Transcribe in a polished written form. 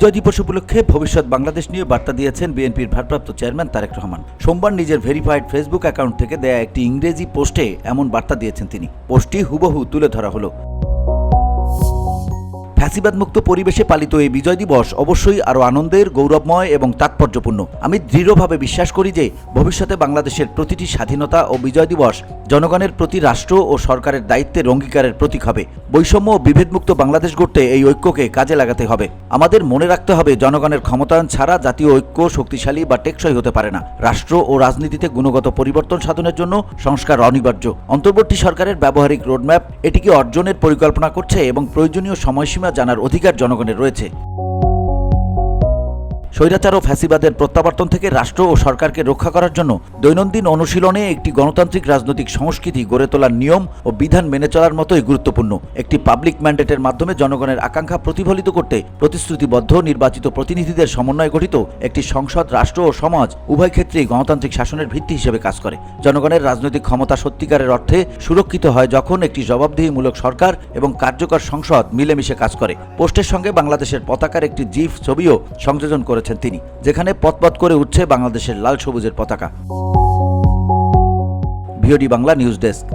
বিজয় দিবস উপলক্ষে ভবিষ্যৎ বাংলাদেশ নিয়ে বার্তা দিয়েছেন বিএনপির ভারপ্রাপ্ত চেয়ারম্যান তারেক রহমান। সোমবার নিজের ভেরিফাইড ফেসবুক অ্যাকাউন্ট থেকে দেয়া একটি ইংরেজি পোস্টে এমন বার্তা দিয়েছেন তিনি। পোস্টটি হুবহু তুলে ধরা হলো। ফ্যাসিবাদমুক্ত পরিবেশে পালিত এই বিজয় দিবস অবশ্যই আরও আনন্দের, গৌরবময় এবং তাৎপর্যপূর্ণ। আমি দৃঢ়ভাবে বিশ্বাস করি যে ভবিষ্যতে বাংলাদেশের প্রতিটি স্বাধীনতা ও বিজয় দিবস জনগণের প্রতি রাষ্ট্র ও সরকারের দায়িত্বের অঙ্গীকারের প্রতীক হবে। বৈষম্য ও বিভেদমুক্ত বাংলাদেশ গড়তে এই ঐক্যকে কাজে লাগাতে হবে। আমাদের মনে রাখতে হবে, জনগণের ক্ষমতায়ন ছাড়া জাতীয় ঐক্য শক্তিশালী বা টেকসই হতে পারে না। রাষ্ট্র ও রাজনীতিতে গুণগত পরিবর্তন সাধনের জন্য সংস্কার অনিবার্য। অন্তর্বর্তী সরকারের ব্যবহারিক রোডম্যাপ এটিকে অর্জনের পরিকল্পনা করছে এবং প্রয়োজনীয় সময়সীমা জানার অধিকার জনগণের রয়েছে। স্বৈরাচার ও ফ্যাসিবাদের প্রত্যাবর্তন থেকে রাষ্ট্র ও সরকারকে রক্ষা করার জন্য দৈনন্দিন অনুশীলনে একটি গণতান্ত্রিক রাজনৈতিক সংস্কৃতি গড়ে তোলার নিয়ম ও বিধান মেনে চলার মতোই গুরুত্বপূর্ণ। একটি পাবলিক ম্যান্ডেটের মাধ্যমে জনগণের আকাঙ্ক্ষা প্রতিফলিত করতে প্রতিশ্রুতিবদ্ধ নির্বাচিত প্রতিনিধিদের সমন্বয়ে গঠিত একটি সংসদ রাষ্ট্র ও সমাজ উভয় ক্ষেত্রেই গণতান্ত্রিক শাসনের ভিত্তি হিসেবে কাজ করে। জনগণের রাজনৈতিক ক্ষমতা সত্যিকারের অর্থে সুরক্ষিত হয় যখন একটি জবাবদিহিমূলক সরকার এবং কার্যকর সংসদ মিলেমিশে কাজ করে। পোস্টের সঙ্গে বাংলাদেশের পতাকার একটি জিফ ছবিও সংযোজন করেছেন তিনি, যেখানে পথ করে উঠছে বাংলাদেশের লাল সবুজের পতাকা। VOD Bangla news desk.